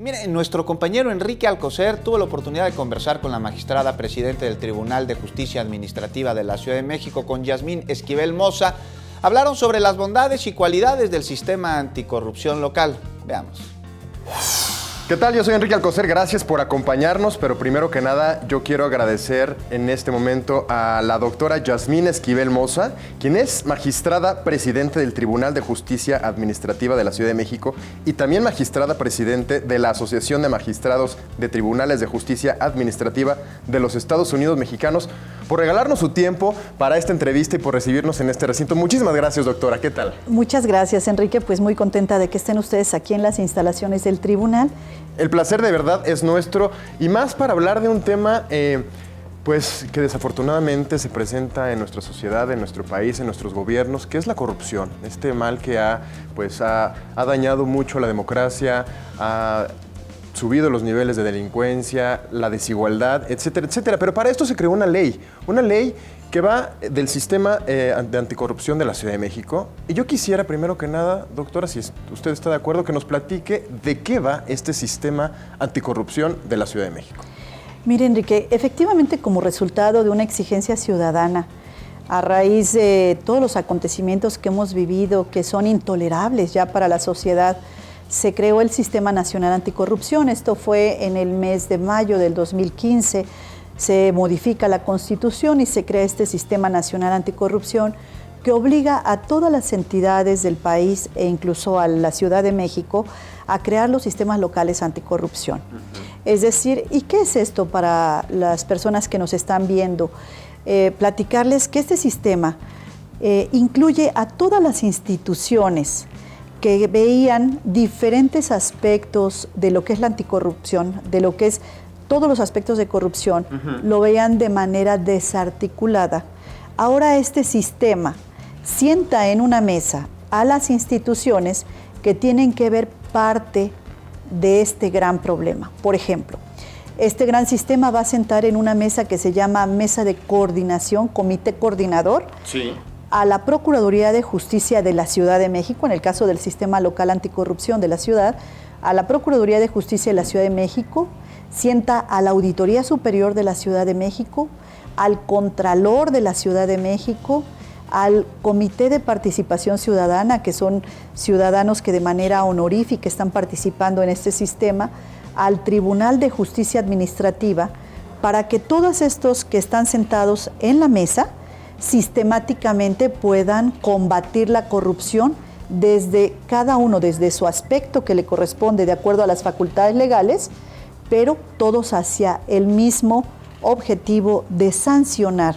Mire, nuestro compañero Enrique Alcocer tuvo la oportunidad de conversar con la magistrada presidente del Tribunal de Justicia Administrativa de la Ciudad de México, con Yasmín Esquivel Moza. Hablaron sobre las bondades y cualidades del sistema anticorrupción local. Veamos. ¿Qué tal? Yo soy Enrique Alcocer, gracias por acompañarnos, pero primero que nada yo quiero agradecer en este momento a la doctora Yasmín Esquivel Moza, quien es magistrada presidente del Tribunal de Justicia Administrativa de la Ciudad de México y también magistrada presidente de la Asociación de Magistrados de Tribunales de Justicia Administrativa de los Estados Unidos Mexicanos, por regalarnos su tiempo para esta entrevista y por recibirnos en este recinto. Muchísimas gracias, doctora. ¿Qué tal? Muchas gracias, Enrique. Pues muy contenta de que estén ustedes aquí en las instalaciones del tribunal. El placer de verdad es nuestro, y más para hablar de un tema pues que desafortunadamente se presenta en nuestra sociedad, en nuestro país, en nuestros gobiernos, que es la corrupción. Este mal que ha dañado mucho la democracia, ha subido los niveles de delincuencia, la desigualdad, etcétera, etcétera. Pero para esto se creó una ley que va del sistema de anticorrupción de la Ciudad de México. Y yo quisiera, primero que nada, doctora, si usted está de acuerdo, que nos platique de qué va este sistema anticorrupción de la Ciudad de México. Mire, Enrique, efectivamente, como resultado de una exigencia ciudadana, a raíz de todos los acontecimientos que hemos vivido, que son intolerables ya para la sociedad, se creó el Sistema Nacional Anticorrupción. Esto fue en el mes de mayo del 2015. Se modifica la Constitución y se crea este Sistema Nacional Anticorrupción que obliga a todas las entidades del país e incluso a la Ciudad de México a crear los sistemas locales anticorrupción. Es decir, ¿y qué es esto para las personas que nos están viendo? Platicarles que este sistema incluye a todas las instituciones que veían diferentes aspectos de lo que es la anticorrupción, de lo que es todos los aspectos de corrupción, lo veían de manera desarticulada. Ahora este sistema sienta en una mesa a las instituciones que tienen que ver parte de este gran problema. Por ejemplo, este gran sistema va a sentar en una mesa que se llama Mesa de Coordinación, Comité Coordinador, sí, a la Procuraduría de Justicia de la Ciudad de México, en el caso del Sistema Local Anticorrupción de la ciudad, a la Procuraduría de Justicia de la Ciudad de México, sienta a la Auditoría Superior de la Ciudad de México, al Contralor de la Ciudad de México, al Comité de Participación Ciudadana, que son ciudadanos que de manera honorífica están participando en este sistema, al Tribunal de Justicia Administrativa, para que todos estos que están sentados en la mesa sistemáticamente puedan combatir la corrupción desde cada uno, desde su aspecto que le corresponde de acuerdo a las facultades legales, pero todos hacia el mismo objetivo de sancionar,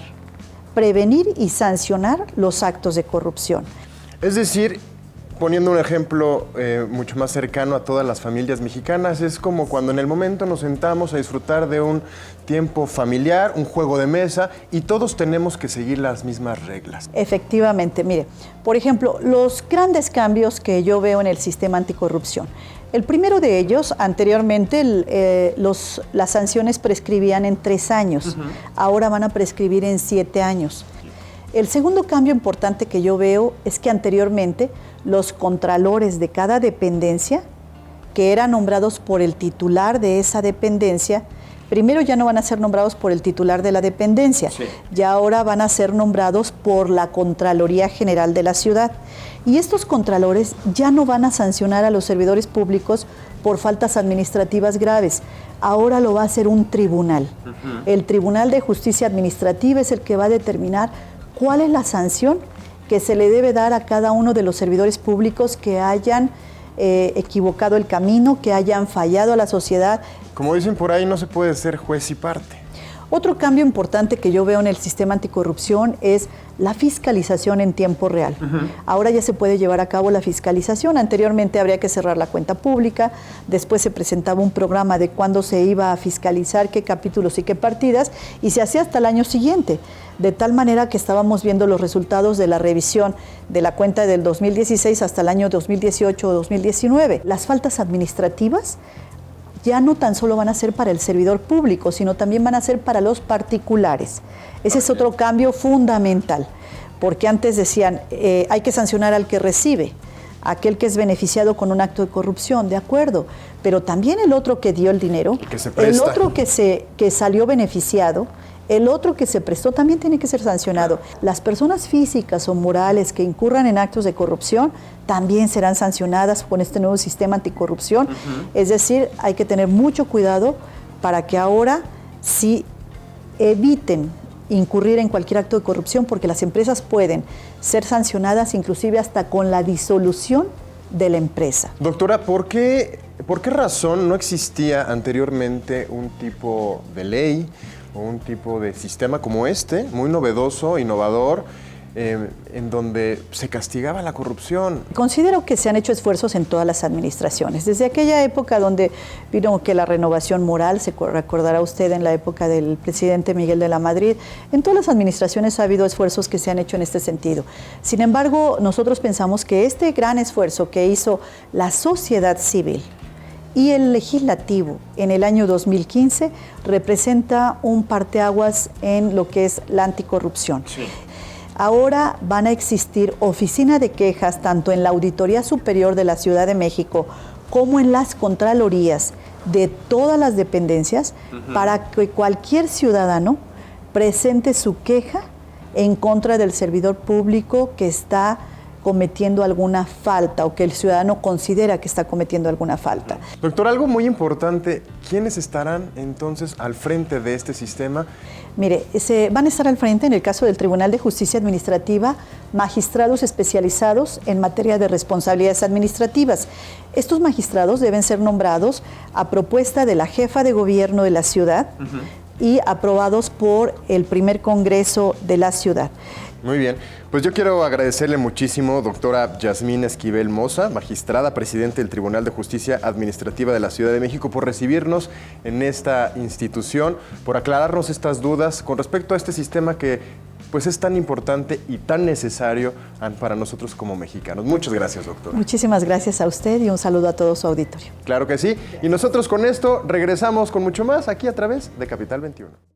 prevenir y sancionar los actos de corrupción. Es decir, poniendo un ejemplo mucho más cercano a todas las familias mexicanas, es como cuando en el momento nos sentamos a disfrutar de un tiempo familiar, un juego de mesa, y todos tenemos que seguir las mismas reglas. Efectivamente, mire, por ejemplo, los grandes cambios que yo veo en el sistema anticorrupción. El primero de ellos, anteriormente las sanciones prescribían en 3 años, ahora van a prescribir en 7 años. El segundo cambio importante que yo veo es que anteriormente los contralores de cada dependencia, que eran nombrados por el titular de esa dependencia, primero ya no van a ser nombrados por el titular de la dependencia, sí, ya ahora van a ser nombrados por la Contraloría General de la Ciudad. Y estos contralores ya no van a sancionar a los servidores públicos por faltas administrativas graves. Ahora lo va a hacer un tribunal. El Tribunal de Justicia Administrativa es el que va a determinar cuál es la sanción que se le debe dar a cada uno de los servidores públicos que hayan equivocado el camino, que hayan fallado a la sociedad. Como dicen por ahí, no se puede ser juez y parte. Otro cambio importante que yo veo en el sistema anticorrupción es la fiscalización en tiempo real. Ahora ya se puede llevar a cabo la fiscalización. Anteriormente habría que cerrar la cuenta pública, después se presentaba un programa de cuándo se iba a fiscalizar, qué capítulos y qué partidas, y se hacía hasta el año siguiente, de tal manera que estábamos viendo los resultados de la revisión de la cuenta del 2016 hasta el año 2018 o 2019. Las faltas administrativas ya no tan solo van a ser para el servidor público, sino también van a ser para los particulares. Ese es otro cambio fundamental, porque antes decían hay que sancionar al que recibe. aquel que es beneficiado con un acto de corrupción, de acuerdo, pero también el otro que dio el dinero, el otro que salió beneficiado, el otro que se prestó también tiene que ser sancionado. Las personas físicas o morales que incurran en actos de corrupción también serán sancionadas con este nuevo sistema anticorrupción. Es decir, hay que tener mucho cuidado para que ahora sí eviten incurrir en cualquier acto de corrupción, porque las empresas pueden ser sancionadas inclusive hasta con la disolución de la empresa. Doctora, ¿por qué razón no existía anteriormente un tipo de ley o un tipo de sistema como este, muy novedoso, innovador, en donde se castigaba la corrupción? Considero que se han hecho esfuerzos en todas las administraciones. Desde aquella época donde vino que la renovación moral, se recordará usted en la época del presidente Miguel de la Madrid, en todas las administraciones ha habido esfuerzos que se han hecho en este sentido. Sin embargo, nosotros pensamos que este gran esfuerzo que hizo la sociedad civil y el legislativo en el año 2015 representa un parteaguas en lo que es la anticorrupción. Sí. Ahora van a existir oficina de quejas tanto en la Auditoría Superior de la Ciudad de México como en las contralorías de todas las dependencias para que cualquier ciudadano presente su queja en contra del servidor público que está cometiendo alguna falta o que el ciudadano considera que está cometiendo alguna falta. Doctor, algo muy importante, ¿quiénes estarán entonces al frente de este sistema? Mire, van a estar al frente, en el caso del Tribunal de Justicia Administrativa, magistrados especializados en materia de responsabilidades administrativas. Estos magistrados deben ser nombrados a propuesta de la jefa de gobierno de la ciudad y aprobados por el primer Congreso de la ciudad. Muy bien, pues yo quiero agradecerle muchísimo, doctora Yasmín Esquivel Moza, magistrada, presidente del Tribunal de Justicia Administrativa de la Ciudad de México, por recibirnos en esta institución, por aclararnos estas dudas con respecto a este sistema que pues es tan importante y tan necesario para nosotros como mexicanos. Muchas gracias, doctora. Muchísimas gracias a usted y un saludo a todo su auditorio. Claro que sí, y nosotros con esto regresamos con mucho más aquí a través de Capital 21.